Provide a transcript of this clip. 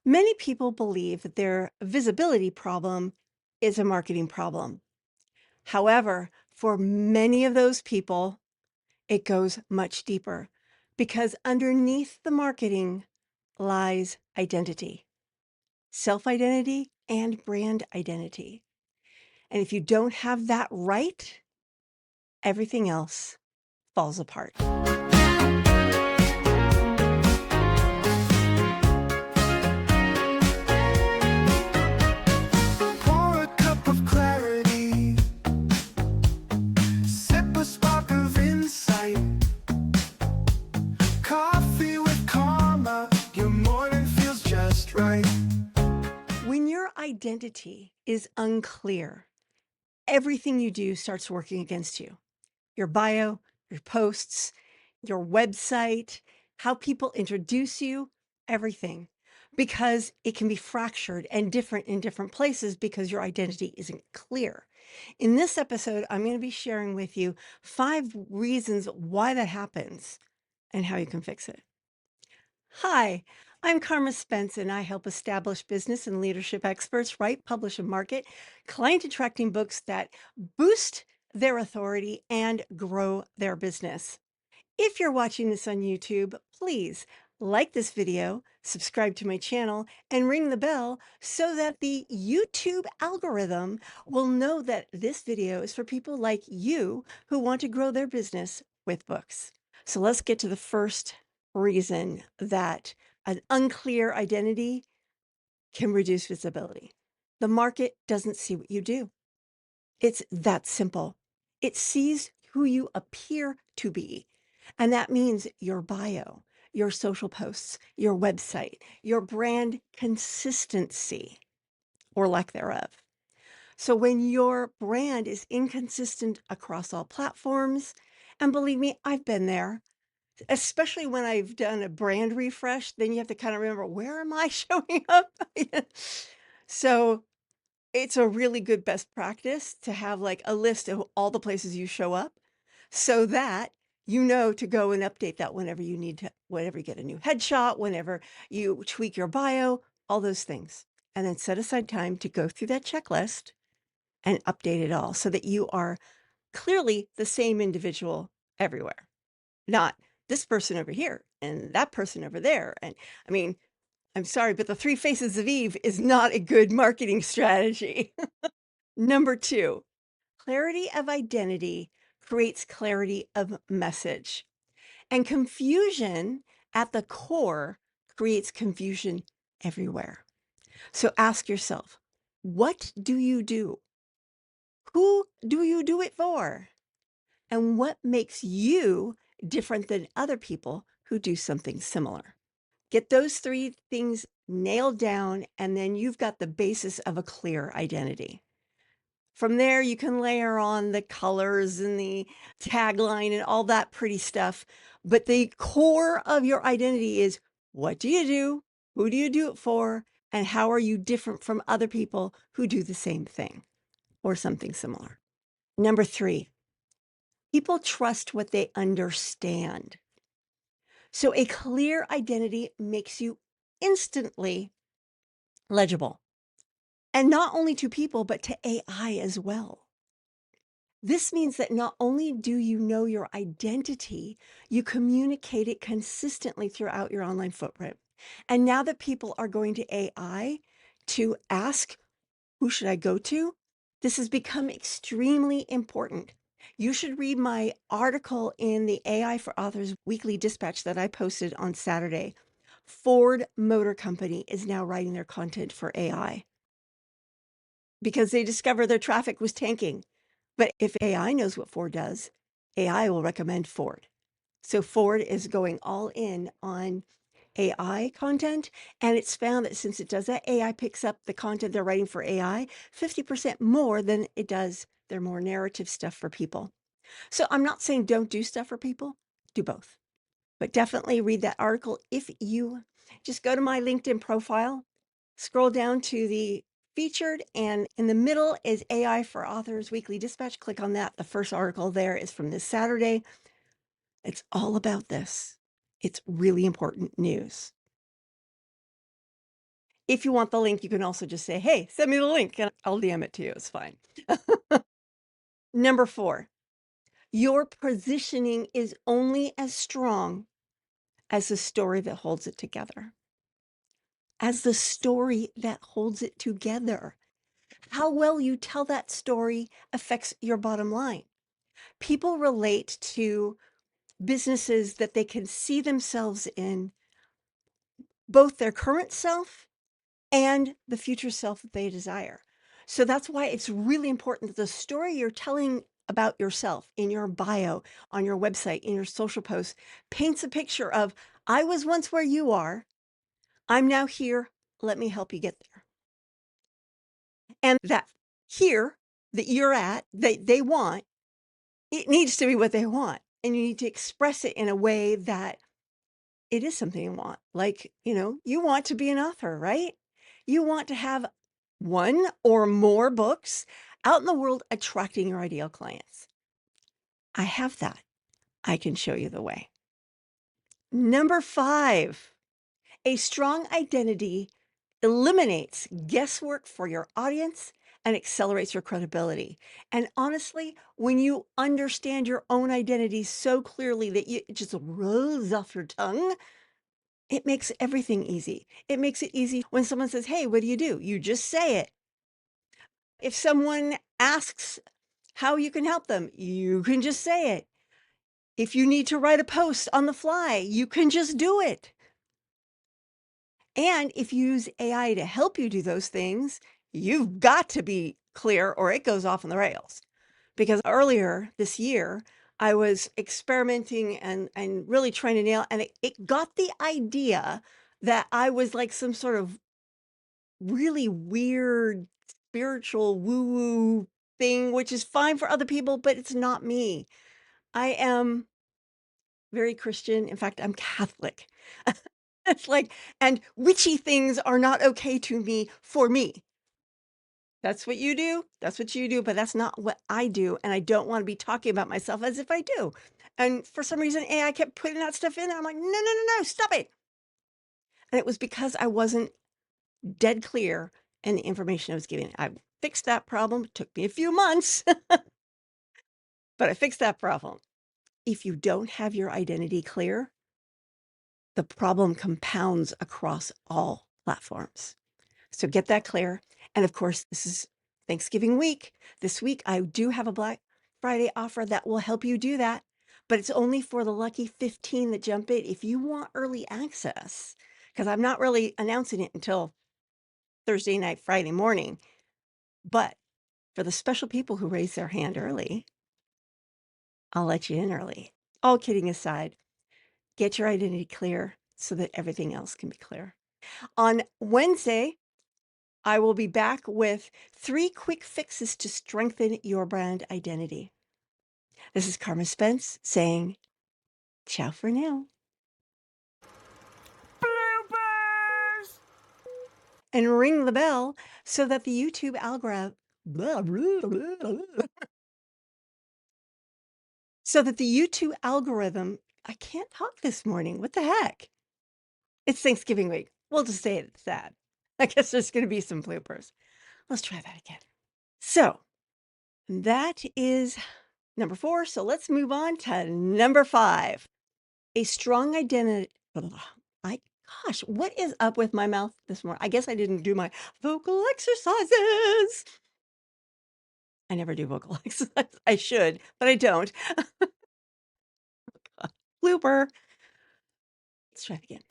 Many people believe that their visibility problem is a marketing problem. However, for many of those people, it goes much deeper because underneath the marketing lies identity, self identity, and brand identity. And if you don't have that right, everything else falls apart. Pour a cup of clarity, sip a spark of insight. Coffee with karma, your morning feels just right. When your identity is unclear, everything you do starts working against you. Your bio, your posts, your website, how people introduce you, everything. Because it can be fractured and different in different places because your identity isn't clear. In this episode, I'm going to be sharing with you 5 reasons why that happens and how you can fix it. Hi, I'm Carma Spence, and I help establish business and leadership experts write, publish, and market client attracting books that boost their authority and grow their business. If you're watching this on YouTube, please like this video, subscribe to my channel, and ring the bell so that the YouTube algorithm will know that this video is for people like you who want to grow their business with books. So let's get to the first reason that an unclear identity can reduce visibility. The market doesn't see what you do. It's that simple. It sees who you appear to be. And that means your bio, your social posts, your website, your brand consistency or lack thereof. So when your brand is inconsistent across all platforms, and believe me, I've been there, especially when I've done a brand refresh, then you have to kind of remember, where am I showing up? So it's a really good best practice to have like a list of all the places you show up so that you know to go and update that whenever you need to, whenever you get a new headshot, whenever you tweak your bio, all those things. And then set aside time to go through that checklist and update it all so that you are clearly the same individual everywhere, not this person over here and that person over there. And I mean, I'm sorry, but the three faces of Eve is not a good marketing strategy. Number two, clarity of identity creates clarity of message. And confusion at the core creates confusion everywhere. So ask yourself, what do you do? Who do you do it for? And what makes you different than other people who do something similar? Get those 3 things nailed down, and then you've got the basis of a clear identity. From there, you can layer on the colors and the tagline and all that pretty stuff. But the core of your identity is, what do you do? Who do you do it for? And how are you different from other people who do the same thing or something similar? Number 3, people trust what they understand. So a clear identity makes you instantly legible, and not only to people, but to AI as well. This means that not only do you know your identity, you communicate it consistently throughout your online footprint. And now that people are going to AI to ask, who should I go to? This has become extremely important. You should read my article in the AI for Authors Weekly Dispatch that I posted on Saturday. Ford Motor Company is now writing their content for AI because they discovered their traffic was tanking. But if AI knows what Ford does, AI will recommend Ford. So Ford is going all in on AI content, and it's found that since it does that, AI picks up the content they're writing for AI 50% more than it does their more narrative stuff for people. So I'm not saying don't do stuff for people, do both. But definitely read that article. If you just go to my LinkedIn profile, scroll down to the featured, and in the middle is AI for Authors Weekly Dispatch. Click on that. The first article there is from this Saturday. It's all about this. It's really important news. If you want the link, you can also just say, "Hey, send me the link," and I'll DM it to you, it's fine. Number 4, your positioning is only as strong as the story that holds it together. As the story that holds it together. How well you tell that story affects your bottom line. People relate to businesses that they can see themselves in, both their current self and the future self that they desire. So that's why it's really important that the story you're telling about yourself in your bio, on your website, in your social posts, paints a picture of, I was once where you are. I'm now here. Let me help you get there. And that here that you're at, they want, it needs to be what they want. And you need to express it in a way that it is something you want. Like, you want to be an author, right? You want to have one or more books out in the world attracting your ideal clients. I have that. I can show you the way. Number 5, a strong identity eliminates guesswork for your audience and accelerates your credibility. And honestly, when you understand your own identity so clearly that it just rolls off your tongue, it makes everything easy. It makes it easy when someone says, "Hey, what do?" You just say it. If someone asks how you can help them, you can just say it. If you need to write a post on the fly, you can just do it. And if you use AI to help you do those things, you've got to be clear or it goes off on the rails. Because earlier this year, I was experimenting and really trying to nail, and it got the idea that I was like some sort of really weird spiritual woo-woo thing, which is fine for other people, but it's not me. I am very Christian. In fact, I'm Catholic. It's like, and witchy things are not okay to me for me. That's what you do. That's what you do, but that's not what I do. And I don't want to be talking about myself as if I do. And for some reason, AI kept putting that stuff in. And I'm like, no, no, no, no, stop it. And it was because I wasn't dead clear in the information I was giving. I fixed that problem. It took me a few months, but I fixed that problem. If you don't have your identity clear, the problem compounds across all platforms. So get that clear. And of course, this is Thanksgiving week. This week, I do have a Black Friday offer that will help you do that, but it's only for the lucky 15 that jump in. If you want early access, because I'm not really announcing it until Thursday night, Friday morning, but for the special people who raise their hand early, I'll let you in early. All kidding aside, get your identity clear so that everything else can be clear. On Wednesday, I will be back with 3 quick fixes to strengthen your brand identity. This is Carma Spence saying ciao for now. Bloopers! And ring the bell so that the YouTube algorithm I can't talk this morning. What the heck? It's Thanksgiving week. We'll just say it's sad. I guess there's going to be some bloopers. Let's try that again. So that is number 4. So let's move on to number 5. A strong identity. I Gosh, what is up with my mouth this morning? I guess I didn't do my vocal exercises. I never do vocal exercises. I should, but I don't. Blooper. Let's try it again.